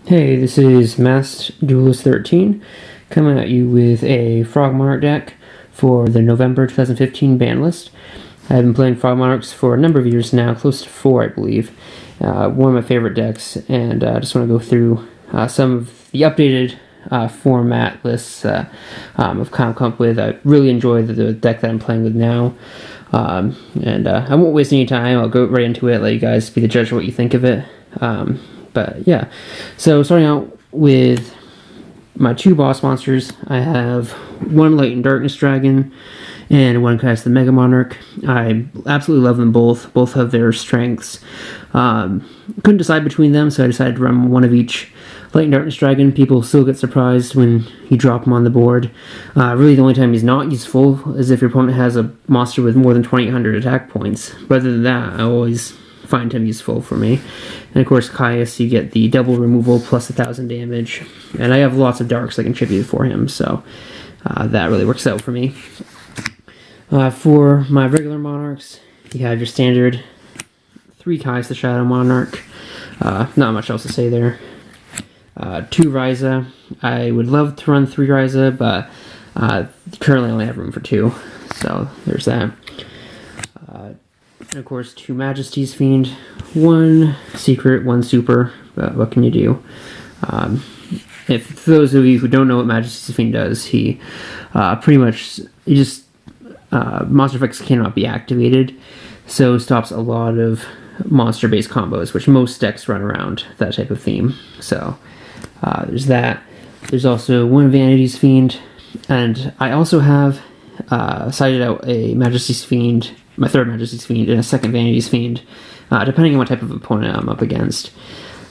Hey, this is Masked Duelist 13 coming at you with a Frog Monarch deck for the November 2015 ban list. I've been playing Frog Monarchs for a number of years now, close to 4 I believe. One of my favorite decks, and I just want to go through some of the updated format lists I've kind of come up with. I really enjoy the deck that I'm playing with now. And I won't waste any time. I'll go right into it, let you guys be the judge of what you think of it. But yeah, so starting out with my two boss monsters, I have one Light and Darkness Dragon and one Cast the Mega Monarch. I absolutely love them both. Both have their strengths. Couldn't decide between them, so I decided to run one of each. Light and Darkness Dragon, people still get surprised when you drop him on the board. Really the only time he's not useful is if your opponent has a monster with more than 2,800 attack points. But other than that, I always find him useful for me. And of course, Caius, you get the double removal plus 1,000 damage. And I have lots of darks that contribute for him, so that really works out for me. For my regular monarchs, you have your standard 3 Caius the Shadow Monarch. Not much else to say there. 2 Ryza. I would love to run 3 Ryza, but currently I only have room for 2. So there's that. And of course, 2 Majesty's Fiend, 1 Secret, 1 Super, but what can you do? If for those of you who don't know what Majesty's Fiend does, he pretty much, monster effects cannot be activated, so stops a lot of monster-based combos, which most decks run around that type of theme. So there's that. There's also 1 Vanity's Fiend, and I also have sided out a Majesty's Fiend, my 3rd Majesty's Fiend, and a 2nd Vanity's Fiend, depending on what type of opponent I'm up against.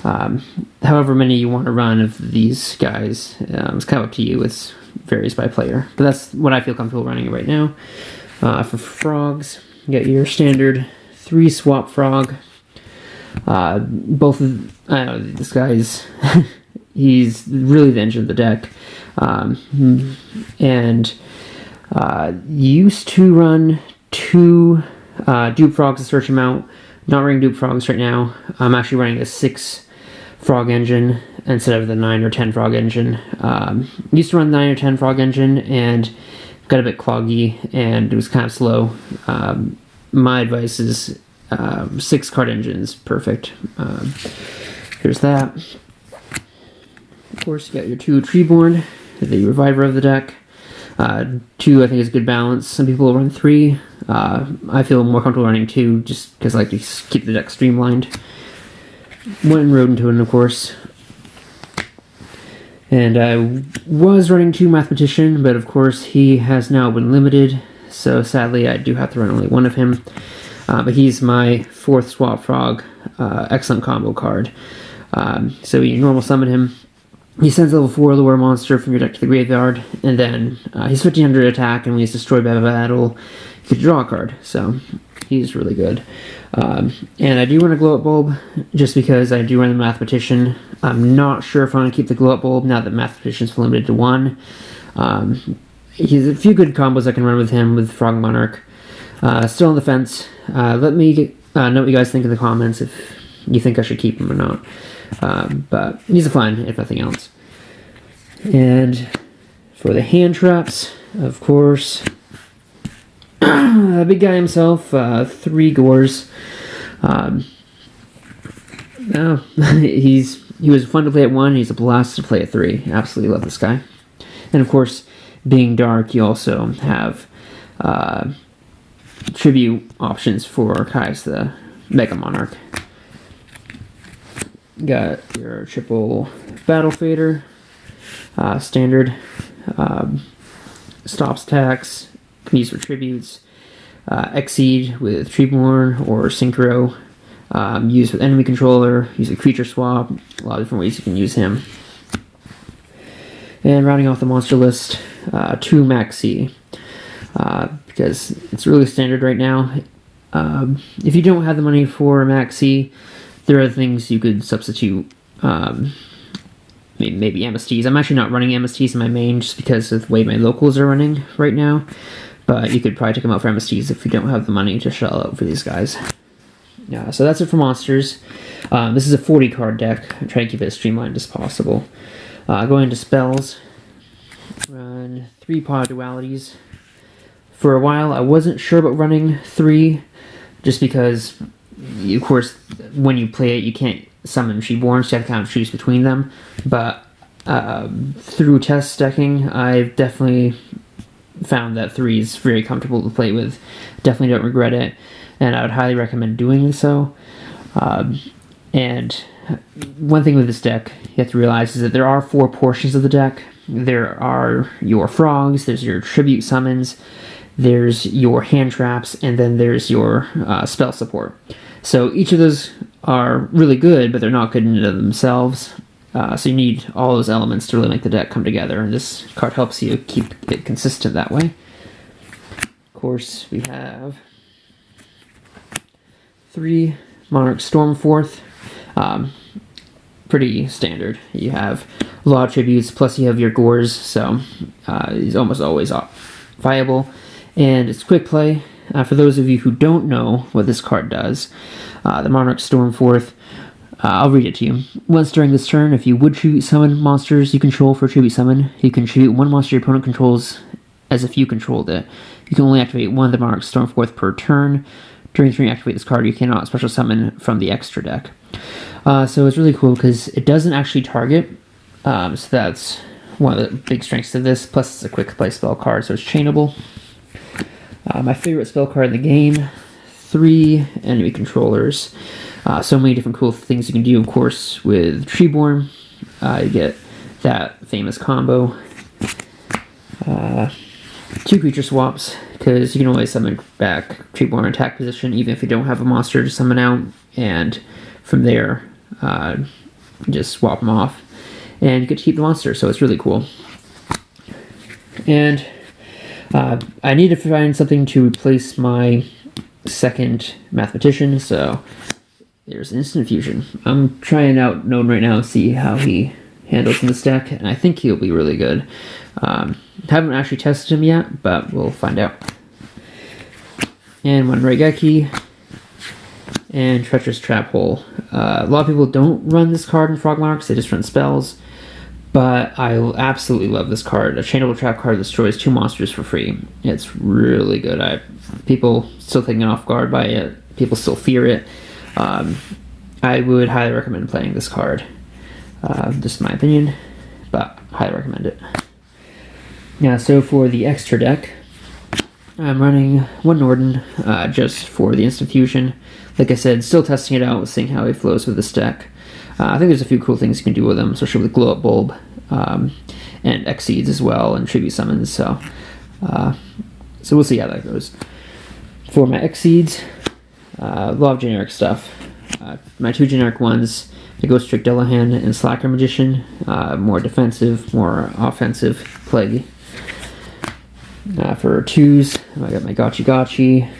However many you want to run of these guys, it's kind of up to you. It varies by player, but that's what I feel comfortable running right now. For frogs, you get your standard 3 Swap Frog. Both of this guy's he's really the engine of the deck, and used to run 2 dupe frogs to search him out. Not running dupe frogs right now. I'm actually running a 6 frog engine instead of the 9 or 10 frog engine. Used to run 9 or 10 frog engine and got a bit cloggy and it was kind of slow. My advice is 6 card engine is perfect. There's that. Of course, you got your 2 Treeborn, the reviver of the deck. 2 I think is a good balance. Some people will run 3. I feel more comfortable running 2 just because I like to keep the deck streamlined. 1 Rodentone, of course. And I was running 2 Mathematician, but of course he has now been limited, so sadly I do have to run only 1 of him. But he's my 4th Swap Frog, excellent combo card. So you normal summon him. He sends level 4 lower monster from your deck to the graveyard, and then he's 1,500 attack, and when he's destroyed by battle, you can draw a card. So he's really good. And I do run a glow-up bulb, just because I do run the Mathematician. I'm not sure if I want to keep the glow-up bulb now that Mathematician's limited to 1. He's a few good combos I can run with him with Frog Monarch. Still on the fence. Let me know what you guys think in the comments if you think I should keep him or not. But he's a fun, if nothing else. And for the hand traps, of course, big guy himself, 3 Gores. He was fun to play at 1, he's a blast to play at 3. Absolutely love this guy. And of course, being dark, you also have tribute options for Caius the Mega Monarch. Got your triple Battle Fader, standard, stops attacks, can use for tributes, Exceed with Treeborn or Synchro, use with enemy controller, use a creature swap, a lot of different ways you can use him. And rounding off the monster list, 2 Maxi, because it's really standard right now. If you don't have the money for Maxi, there are things you could substitute, maybe MSTs. I'm actually not running MSTs in my main just because of the way my locals are running right now, but you could probably take them out for MSTs if you don't have the money to shell out for these guys. So that's it for monsters. This is a 40 card deck. I'm trying to keep it as streamlined as possible. Going into spells, run 3 Pod Dualities. For a while, I wasn't sure about running 3, just because, of course, when you play it, you can't summon Sheborn, so you have to kind of choose between them. But through test decking, I've definitely found that 3 is very comfortable to play with. Definitely don't regret it, and I would highly recommend doing so. And one thing with this deck you have to realize is that there are 4 portions of the deck. There are your frogs, there's your tribute summons, there's your hand traps, and then there's your spell support. So each of those are really good, but they're not good in and of themselves. So you need all those elements to really make the deck come together, and this card helps you keep it consistent that way. Of course, we have 3 Monarch Stormforth. Pretty standard. You have a lot of tributes, plus you have your Gores, so he's almost always viable. And it's quick play. For those of you who don't know what this card does, the Monarch Stormforth, I'll read it to you. Once during this turn, if you would tribute summon monsters you control for tribute summon, you can tribute 1 monster your opponent controls as if you controlled it. You can only activate 1 of the Monarch Stormforth per turn. During the turn you activate this card, you cannot special summon from the extra deck. So it's really cool because it doesn't actually target, so that's one of the big strengths of this. Plus it's a quick play spell card, so it's chainable. My favorite spell card in the game, 3 enemy controllers. So many different cool things you can do, of course, with Treeborn. You get that famous combo. 2 creature swaps, because you can always summon back Treeborn attack position, even if you don't have a monster to summon out, and from there, just swap them off, and you get to keep the monster, so it's really cool. And I need to find something to replace my second Mathematician, so there's Instant Fusion. I'm trying out Node right now to see how he handles in this deck, and I think he'll be really good. Haven't actually tested him yet, but we'll find out. And 1 Raigeki, and Treacherous Trap Hole. A lot of people don't run this card in Frog Monarchs, they just run spells, but I absolutely love this card. A chainable trap card destroys 2 monsters for free. It's really good. People still taken off guard by it, people still fear it. I would highly recommend playing this card. Just my opinion, but highly recommend it. Yeah, so for the extra deck, I'm running 1 Norden just for the Instant Fusion. Like I said, still testing it out, seeing how it flows with this deck. I think there's a few cool things you can do with them, especially with Glow Up Bulb and Exceeds as well, and Tribute Summons. So we'll see how that goes. For my Exceeds, a lot of generic stuff. My 2 generic ones, the Ghost Trick Delahan and Slacker Magician, more defensive, more offensive Plague. For 2s, I got my Gotchi Gotchi,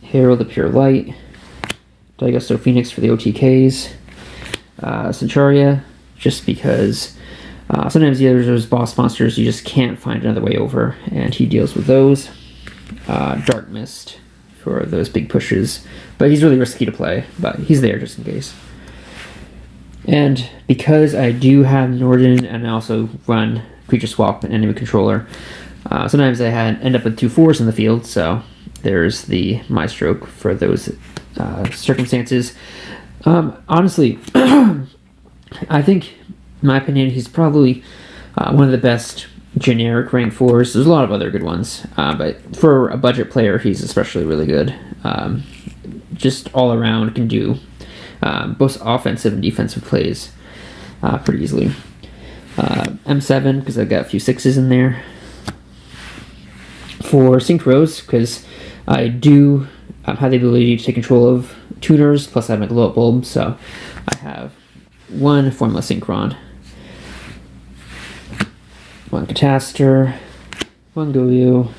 Herald the Pure Light, Daigusto Phoenix for the OTKs, Centuria, just because sometimes the others boss monsters you just can't find another way over, and he deals with those. Dark Mist for those big pushes, but he's really risky to play, but he's there just in case. And because I do have Norden and I also run Creature Swap and Enemy Controller, sometimes I end up with 2 4s in the field, so there's the My Stroke for those circumstances. Honestly, I think, in my opinion, he's probably one of the best generic rank 4s. There's a lot of other good ones, but for a budget player, he's especially really good. Just all around can do both offensive and defensive plays pretty easily. M7, because I've got a few 6s in there. For Synchros, because I do have the ability to take control of tuners, plus I have my Glow Up Bulb, so I have 1 Formula Synchron, 1 Catastor, 1 Goyu,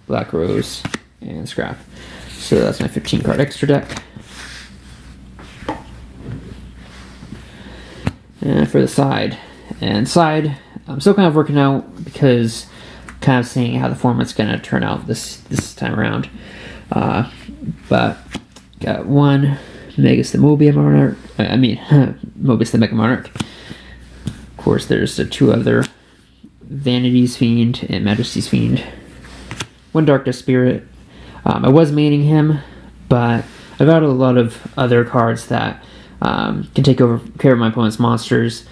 Black Rose, and Scrap. So that's my 15 card extra deck. And for the side, I'm still kind of working out because kind of seeing how the format's going to turn out this time around. But got Got one Megas the Mobia Monarch. Mobius the Mega Monarch. Of course, there's the two other Vanity's Fiend and Majesty's Fiend. One Darkness Spirit. I was maining him, but I've got a lot of other cards that can take over care of my opponent's monsters.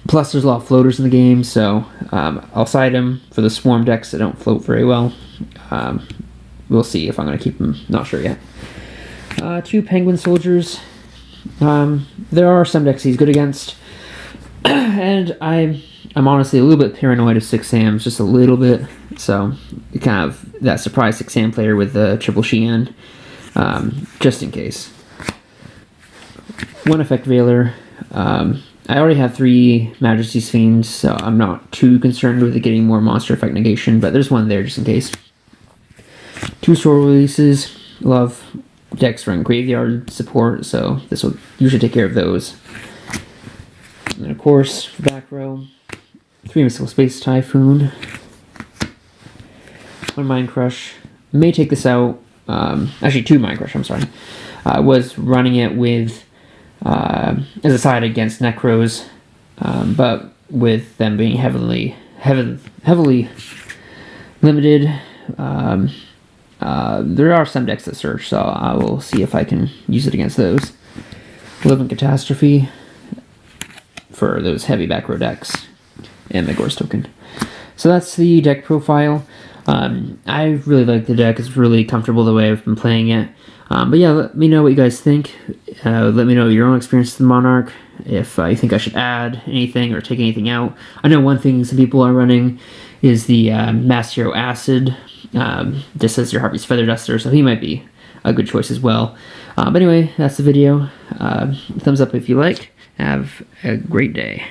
Plus, there's a lot of floaters in the game, so I'll side him for the Swarm decks that don't float very well. We'll see if I'm going to keep him. Not sure yet. Two Penguin Soldiers. There are some decks he's good against, and I'm honestly a little bit paranoid of 6 Sams, just a little bit. So kind of that surprise 6 Sam player with the triple Sheehan, just in case. One Effect Veiler. I already have 3 Majesty's Fiends, so I'm not too concerned with it getting more monster effect negation, but there's one there just in case. 2 Sword Releases. Love decks run graveyard support, so this will usually take care of those. And of course, for back row, 3 Mystical Space Typhoon. 1 Mind Crush. May take this out. Actually, 2 Mind Crush, I'm sorry. I was running it with as a side against Necros, but with them being heavily limited, there are some decks that search, so I will see if I can use it against those. Living Catastrophe for those heavy back row decks, and Megor's Token. So that's the deck profile. I really like the deck. It's really comfortable the way I've been playing it. But yeah, let me know what you guys think. Let me know your own experience with the Monarch, if you think I should add anything or take anything out. I know one thing some people are running is the Mass Hero Acid. This says your Harvey's Feather Duster, so he might be a good choice as well. But anyway, that's the video. Thumbs up if you like. Have a great day.